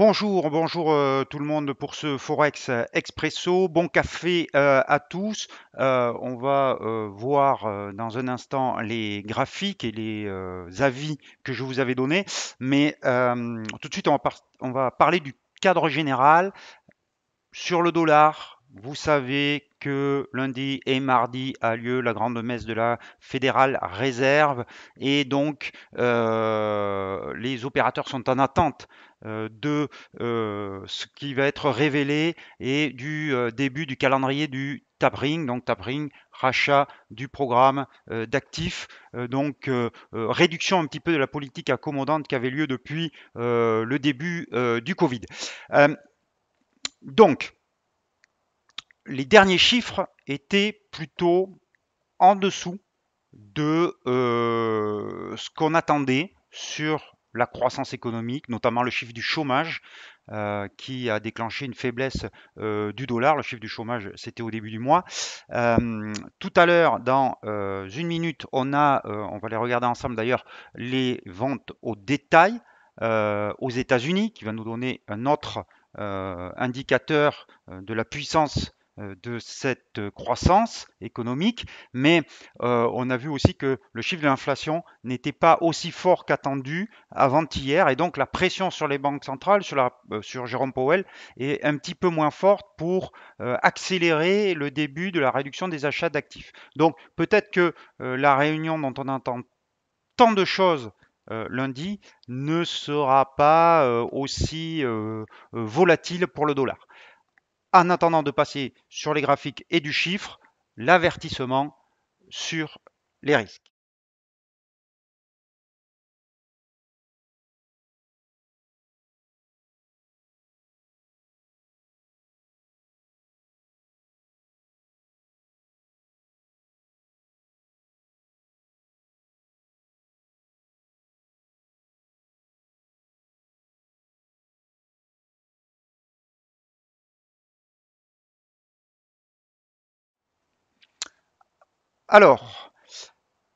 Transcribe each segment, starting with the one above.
Bonjour, bonjour tout le monde pour ce Forex Expresso. Bon café à tous. On va voir dans un instant les graphiques et les avis que je vous avais donnés. Mais tout de suite, on va parler du cadre général. Sur le dollar, vous savez que lundi et mardi a lieu la grande messe de la Fédérale Réserve et donc les opérateurs sont en attente de ce qui va être révélé et du début du calendrier du tapering, donc tapering, rachat du programme d'actifs, réduction un petit peu de la politique accommodante qui avait lieu depuis le début du Covid. Euh, donc, les derniers chiffres étaient plutôt en dessous de ce qu'on attendait sur la croissance économique, notamment le chiffre du chômage qui a déclenché une faiblesse du dollar. Le chiffre du chômage, c'était au début du mois. Tout à l'heure, dans une minute, on va les regarder ensemble d'ailleurs, les ventes au détail aux États-Unis, qui va nous donner un autre indicateur de la puissance de cette croissance économique, mais on a vu aussi que le chiffre de l'inflation n'était pas aussi fort qu'attendu avant-hier, et donc la pression sur les banques centrales, sur Jérôme Powell, est un petit peu moins forte pour accélérer le début de la réduction des achats d'actifs. Donc peut-être que la réunion dont on entend tant de choses lundi ne sera pas aussi volatile pour le dollar. En attendant de passer sur les graphiques et du chiffre, l'avertissement sur les risques. Alors,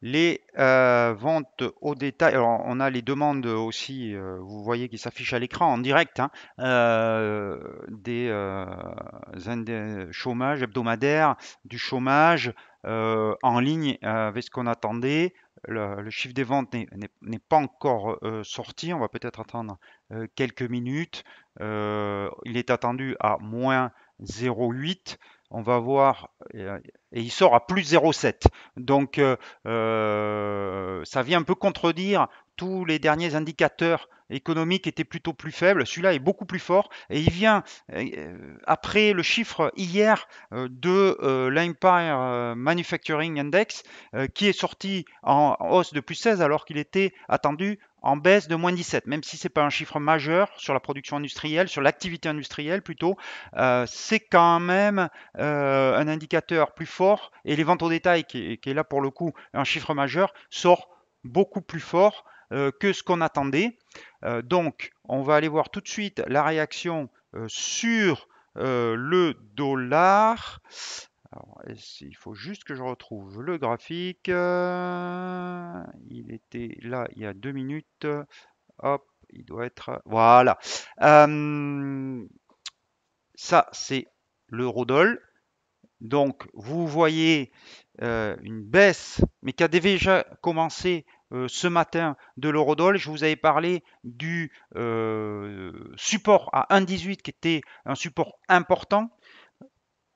les ventes au détail, alors on a les demandes aussi, vous voyez qui s'affichent à l'écran en direct, hein, des chômage hebdomadaire, du chômage en ligne avec ce qu'on attendait. Le chiffre des ventes n'est pas encore sorti, on va peut-être attendre quelques minutes. Il est attendu à moins 0,8. On va voir, et il sort à plus 0,7. Donc, ça vient un peu contredire tous les derniers indicateurs économiques étaient plutôt plus faibles. Celui-là est beaucoup plus fort et il vient après le chiffre hier de l'Empire Manufacturing Index qui est sorti en hausse de plus 16 alors qu'il était attendu en baisse de moins 17, même si ce n'est pas un chiffre majeur sur la production industrielle, sur l'activité industrielle plutôt, c'est quand même un indicateur plus fort et les ventes au détail, qui est là pour le coup un chiffre majeur, sort beaucoup plus fort que ce qu'on attendait. Donc, on va aller voir tout de suite la réaction sur le dollar. Alors, il faut juste que je retrouve le graphique. Il était là il y a 2 minutes. Hop, il doit être. Voilà. Euh, Ça, c'est l'eurodoll. Donc, vous voyez une baisse, mais qui a déjà commencé ce matin de l'eurodoll. Je vous avais parlé du support à 1,18 qui était un support important.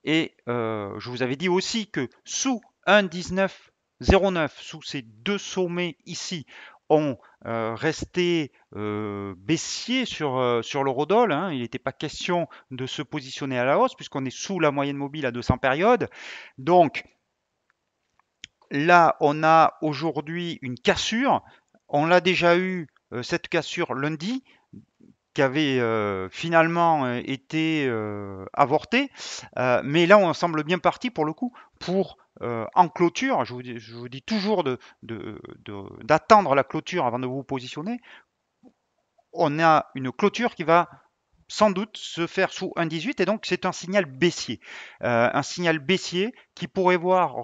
Et je vous avais dit aussi que sous 1,1909, sous ces deux sommets ici, on restait baissier sur l'eurodoll, hein. Il n'était pas question de se positionner à la hausse puisqu'on est sous la moyenne mobile à 200 périodes. Donc là, on a aujourd'hui une cassure. On l'a déjà eu, cette cassure lundi, qui avait finalement été avorté. Mais là, on semble bien parti pour le coup pour en clôture. Je vous dis toujours d'attendre la clôture avant de vous positionner. On a une clôture qui va sans doute se faire sous 1,18 et donc c'est un signal baissier. Un signal baissier qui pourrait voir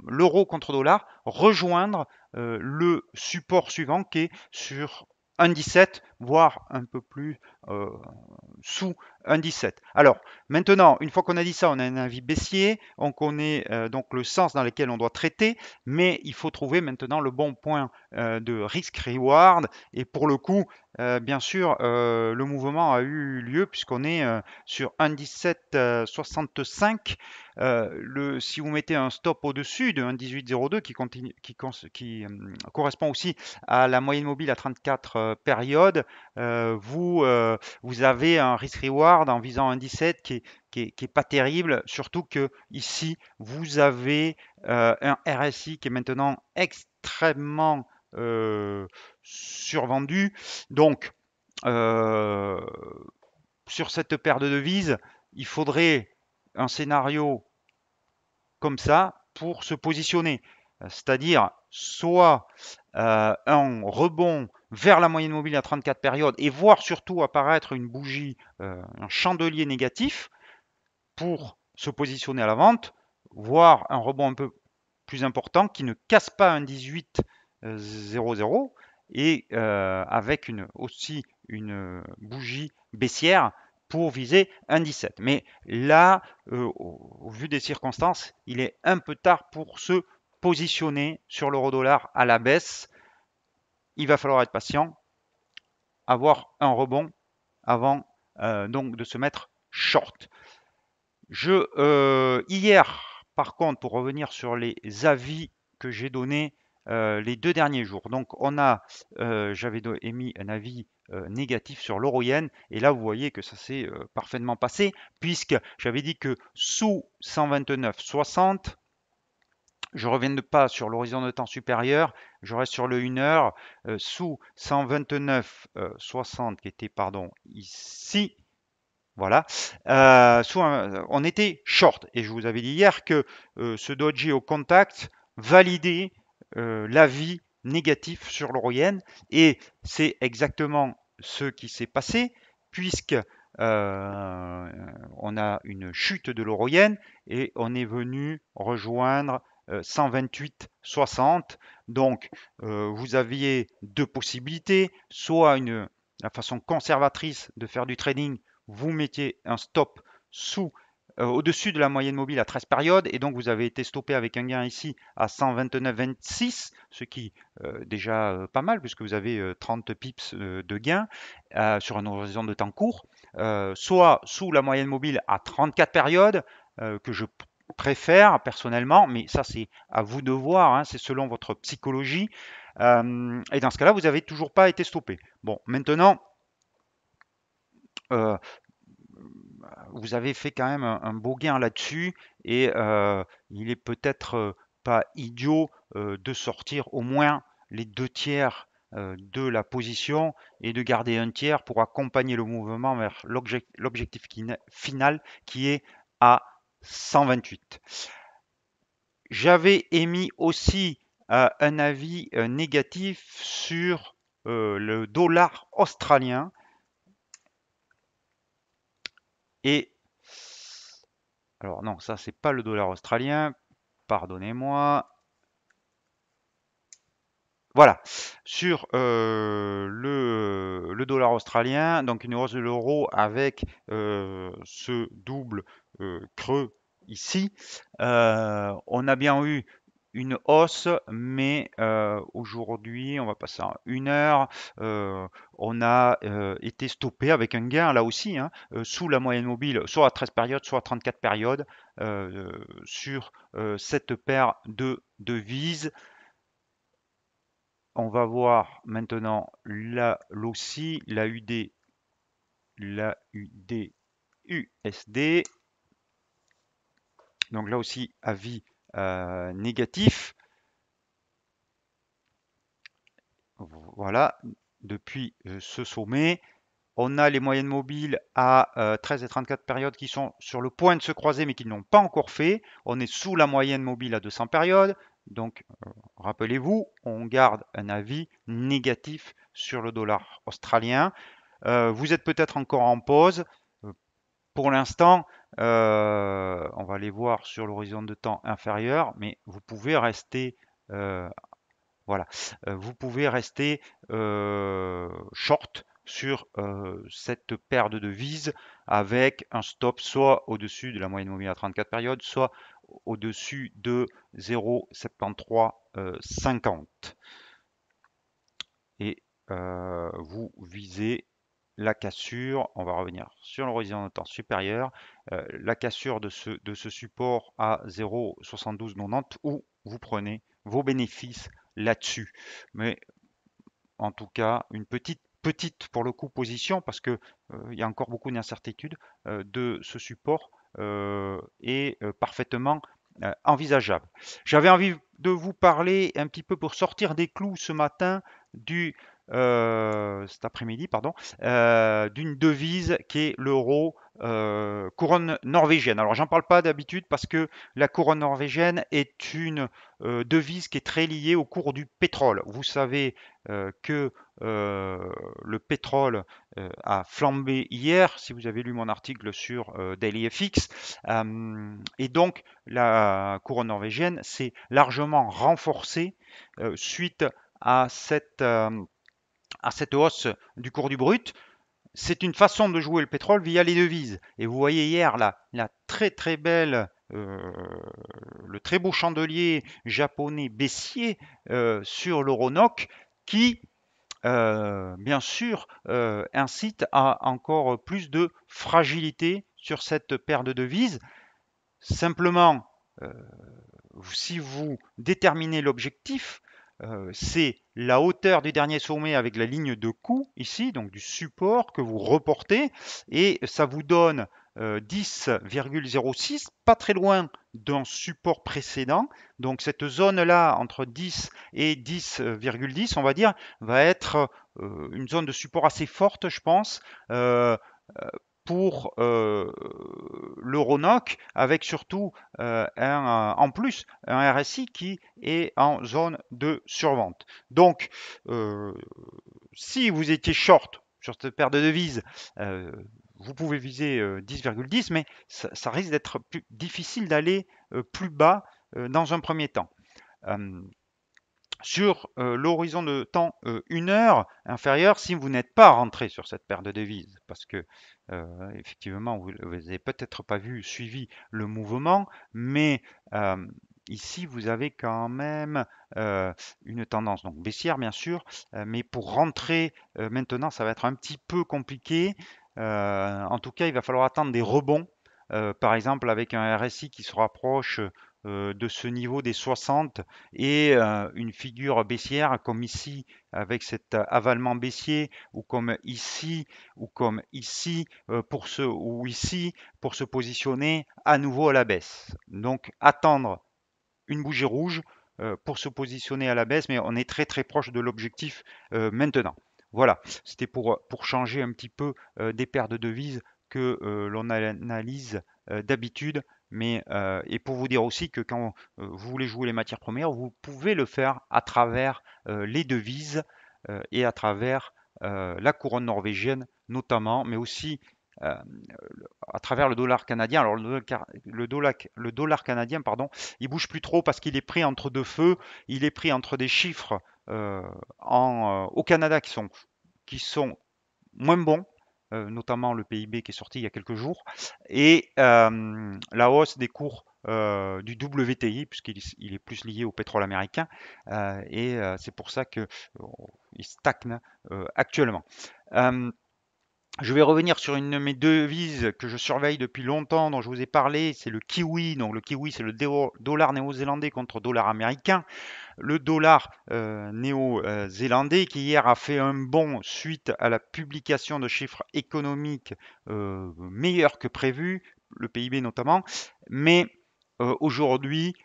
l'euro contre dollar rejoindre le support suivant qui est sur 1,17. voire un peu plus euh, sous 1,17. Alors, maintenant, une fois qu'on a dit ça, on a un avis baissier, on connaît donc le sens dans lequel on doit traiter, mais il faut trouver maintenant le bon point de risk-reward. Et pour le coup, bien sûr, le mouvement a eu lieu puisqu'on est sur 1,1765. Si vous mettez un stop au-dessus de 1,1802 correspond aussi à la moyenne mobile à 34 périodes, vous avez un risk-reward en visant un 17 qui est pas terrible, surtout que ici, vous avez un RSI qui est maintenant extrêmement survendu. Donc, euh, sur cette paire de devises, il faudrait un scénario comme ça pour se positionner. C'est-à-dire soit un rebond vers la moyenne mobile à 34 périodes et voir surtout apparaître une bougie, un chandelier négatif pour se positionner à la vente, voire un rebond un peu plus important qui ne casse pas un 18,00 et avec aussi une bougie baissière pour viser un 17. Mais là, au vu des circonstances, il est un peu tard pour se positionner sur l'euro-dollar à la baisse. Il va falloir être patient, avoir un rebond avant donc de se mettre short. Hier, par contre, pour revenir sur les avis que j'ai donnés les 2 derniers jours, donc j'avais émis un avis négatif sur l'euro-yen, et là vous voyez que ça s'est parfaitement passé, puisque j'avais dit que sous 129,60, je ne reviens pas sur l'horizon de temps supérieur, je reste sur le 1 heure, sous 129,60 qui était, pardon, ici, voilà. On était short et je vous avais dit hier que ce doji au contact validait l'avis négatif sur l'euro yen et c'est exactement ce qui s'est passé puisque on a une chute de l'euro yen et on est venu rejoindre 128,60. Donc vous aviez deux possibilités, soit la façon conservatrice de faire du trading, vous mettiez un stop au-dessus de la moyenne mobile à 13 périodes et donc vous avez été stoppé avec un gain ici à 129,26, ce qui déjà pas mal puisque vous avez 30 pips de gain sur un horizon de temps court, soit sous la moyenne mobile à 34 périodes que je préfère personnellement, mais ça c'est à vous de voir, hein, c'est selon votre psychologie. Et dans ce cas-là, vous n'avez toujours pas été stoppé. Bon, maintenant, euh, vous avez fait quand même un beau gain là-dessus et il est peut-être pas idiot de sortir au moins les 2 tiers de la position et de garder un tiers pour accompagner le mouvement vers l'objectif final qui est à 128. J'avais émis aussi un avis négatif sur le dollar australien et alors non, ça c'est pas le dollar australien, pardonnez-moi. Voilà, sur le dollar australien, donc une hausse de l'euro avec ce double creux ici. On a bien eu une hausse, mais aujourd'hui, on va passer en 1 heure, on a été stoppé avec un gain là aussi, hein, sous la moyenne mobile, soit à 13 périodes, soit à 34 périodes, sur cette paire de devises. On va voir maintenant la LOCI, la UD, la UD, USD. Donc là aussi, avis négatif. Voilà, depuis ce sommet. On a les moyennes mobiles à 13 et 34 périodes qui sont sur le point de se croiser mais qui ne l'ont pas encore fait. On est sous la moyenne mobile à 200 périodes. Donc, rappelez-vous, on garde un avis négatif sur le dollar australien. Vous êtes peut-être encore en pause. Pour l'instant, on va aller voir sur l'horizon de temps inférieur, mais vous pouvez rester, voilà, vous pouvez rester short sur cette paire de devises avec un stop soit au-dessus de la moyenne mobile à 34 périodes, soit au-dessus de 0,7350. Et vous visez la cassure, on va revenir sur l'horizon de temps supérieur, la cassure de ce support à 0,7290 où vous prenez vos bénéfices là-dessus. Mais en tout cas, une petite pour le coup position parce que il y a encore beaucoup d'incertitudes de ce support est parfaitement envisageable. J'avais envie de vous parler un petit peu pour sortir des clous ce matin du cet après-midi, pardon, d'une devise qui est l'euro couronne norvégienne. Alors j'en parle pas d'habitude parce que la couronne norvégienne est une devise qui est très liée au cours du pétrole. Vous savez que le pétrole a flambé hier, si vous avez lu mon article sur DailyFX, et donc la couronne norvégienne s'est largement renforcée suite à cette hausse du cours du brut. C'est une façon de jouer le pétrole via les devises. Et vous voyez hier la très très belle, le très beau chandelier japonais baissier sur l'euro NOK qui bien sûr, incite à encore plus de fragilité sur cette paire de devises. Simplement, euh, si vous déterminez l'objectif, c'est la hauteur du dernier sommet avec la ligne de coup ici, donc du support que vous reportez, et ça vous donne 10,06, pas très loin d'un support précédent. Donc cette zone-là, entre 10 et 10,10, on va dire, va être une zone de support assez forte, je pense. Pour l'Euronoc, avec surtout en plus un RSI qui est en zone de survente. Donc, si vous étiez short sur cette paire de devises, vous pouvez viser 10,10, mais ça risque d'être plus difficile d'aller plus bas dans un premier temps. Sur l'horizon de temps 1 heure inférieur, si vous n'êtes pas rentré sur cette paire de devises, parce que effectivement, vous n'avez peut-être pas suivi le mouvement, mais ici, vous avez quand même une tendance donc baissière, bien sûr, mais pour rentrer maintenant, ça va être un petit peu compliqué. En tout cas, il va falloir attendre des rebonds, par exemple avec un RSI qui se rapproche de ce niveau des 60 et une figure baissière comme ici avec cet avalement baissier ou comme ici ou ici pour se positionner à nouveau à la baisse. Donc attendre une bougie rouge pour se positionner à la baisse, mais on est très très proche de l'objectif maintenant. Voilà, c'était pour changer un petit peu des paires de devises que l'on analyse d'habitude, mais et pour vous dire aussi que quand vous voulez jouer les matières premières, vous pouvez le faire à travers les devises et à travers la couronne norvégienne notamment, mais aussi euh, à travers le dollar canadien. Alors le dollar canadien, pardon, il bouge plus trop parce qu'il est pris entre deux feux. Il est pris entre des chiffres au Canada qui sont moins bons, notamment le PIB qui est sorti il y a quelques jours, et la hausse des cours du WTI, puisqu'il est plus lié au pétrole américain, et c'est pour ça qu'il stagne actuellement. Euh, je vais revenir sur une de mes devises que je surveille depuis longtemps, dont je vous ai parlé, c'est le kiwi. Donc le kiwi, c'est le dollar néo-zélandais contre dollar américain. Le dollar néo-zélandais qui hier a fait un bond suite à la publication de chiffres économiques meilleurs que prévu, le PIB notamment. Mais aujourd'hui,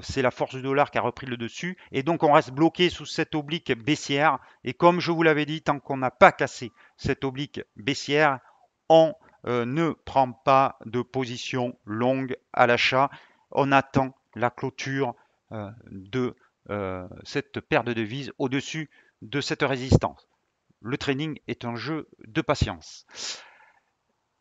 c'est la force du dollar qui a repris le dessus. Et donc, on reste bloqué sous cette oblique baissière. Et comme je vous l'avais dit, tant qu'on n'a pas cassé cette oblique baissière, on ne prend pas de position longue à l'achat. On attend la clôture de cette paire de devises au-dessus de cette résistance. Le trading est un jeu de patience.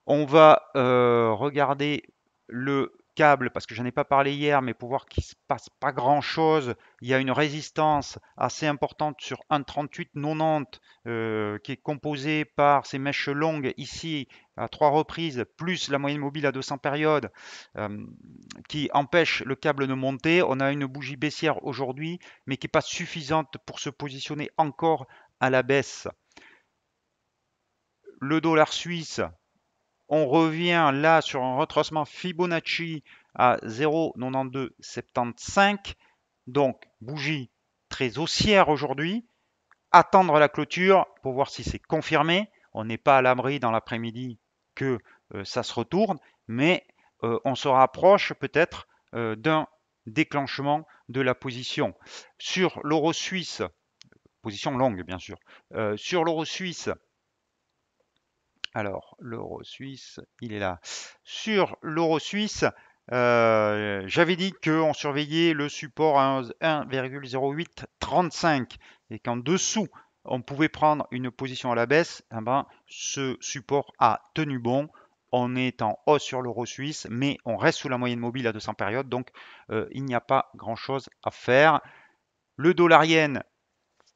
On va regarder le câble, parce que j'en ai pas parlé hier, mais pour voir qu'il se passe pas grand-chose, il y a une résistance assez importante sur 1,3890 qui est composée par ces mèches longues ici à 3 reprises, plus la moyenne mobile à 200 périodes euh, qui empêche le câble de monter. On a une bougie baissière aujourd'hui, mais qui n'est pas suffisante pour se positionner encore à la baisse. Le dollar suisse, on revient là sur un retracement Fibonacci à 0,9275. Donc, bougie très haussière aujourd'hui. Attendre la clôture pour voir si c'est confirmé. On n'est pas à l'abri dans l'après-midi que ça se retourne, mais on se rapproche peut-être d'un déclenchement de la position. Sur l'euro suisse, position longue bien sûr, sur l'euro suisse, alors, l'euro suisse, il est là. Sur l'euro suisse, j'avais dit qu'on surveillait le support à 1,0835 et qu'en dessous, on pouvait prendre une position à la baisse. Eh ben, ce support a tenu bon. On est en hausse sur l'euro suisse, mais on reste sous la moyenne mobile à 200 périodes, donc il n'y a pas grand-chose à faire. Le dollar yen,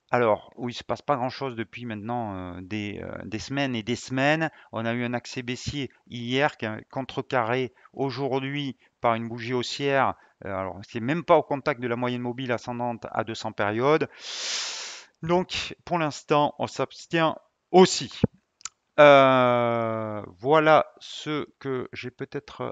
alors, où il ne se passe pas grand-chose depuis maintenant des semaines et des semaines. On a eu un accès baissier hier qui est contrecarré aujourd'hui par une bougie haussière. Alors, c'est même pas au contact de la moyenne mobile ascendante à 200 périodes. Donc, pour l'instant, on s'abstient aussi. Voilà ce que j'ai peut-être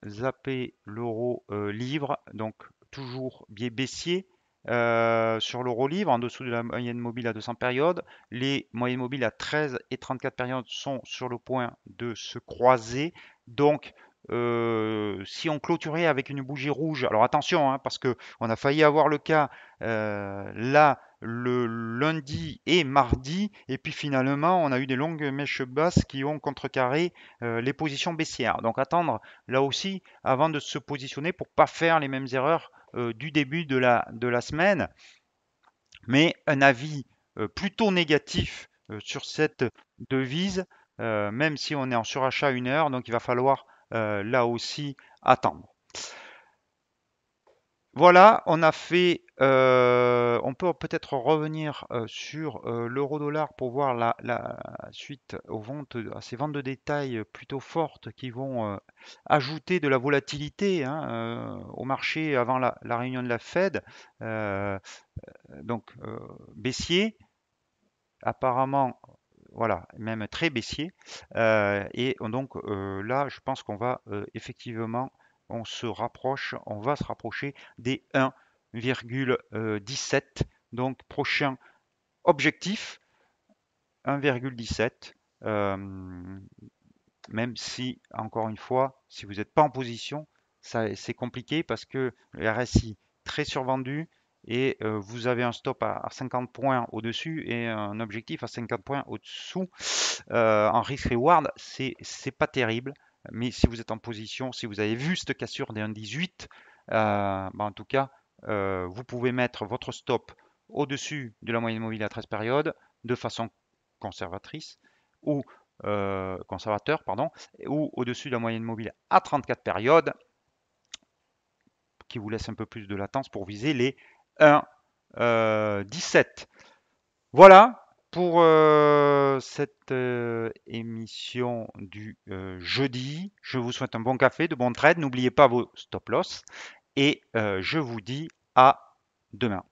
zappé l'euro livre. Donc, toujours biais baissier sur l'euro livre, en dessous de la moyenne mobile à 200 périodes. Les moyennes mobiles à 13 et 34 périodes sont sur le point de se croiser. Donc, si on clôturait avec une bougie rouge, alors attention, hein, parce que on a failli avoir le cas là le lundi et mardi, et puis finalement on a eu des longues mèches basses qui ont contrecarré les positions baissières. Donc attendre là aussi avant de se positionner pour pas faire les mêmes erreurs du début de la semaine. Mais un avis plutôt négatif sur cette devise, même si on est en surachat 1 heure, donc il va falloir là aussi attendre. Voilà, on a fait, on peut peut-être revenir sur l'euro-dollar pour voir la suite à ces ventes de détail plutôt fortes qui vont ajouter de la volatilité hein, au marché avant la réunion de la Fed. Euh, donc baissier, apparemment, voilà, même très baissier. Et donc là, je pense qu'on va effectivement, on va se rapprocher des 1,17. Donc prochain objectif, 1,17. Même si, encore une fois, si vous n'êtes pas en position, c'est compliqué parce que le RSI très survendu et vous avez un stop à 50 points au-dessus et un objectif à 50 points au-dessous. En risk-reward, c'est pas terrible. Mais si vous êtes en position, si vous avez vu cette cassure des 1,18, en tout cas, vous pouvez mettre votre stop au-dessus de la moyenne mobile à 13 périodes de façon conservatrice ou conservateur, pardon, ou au-dessus de la moyenne mobile à 34 périodes, qui vous laisse un peu plus de latence pour viser les 1,17. Voilà pour cette émission du jeudi. Je vous souhaite un bon café, de bons trades. N'oubliez pas vos stop loss et je vous dis à demain.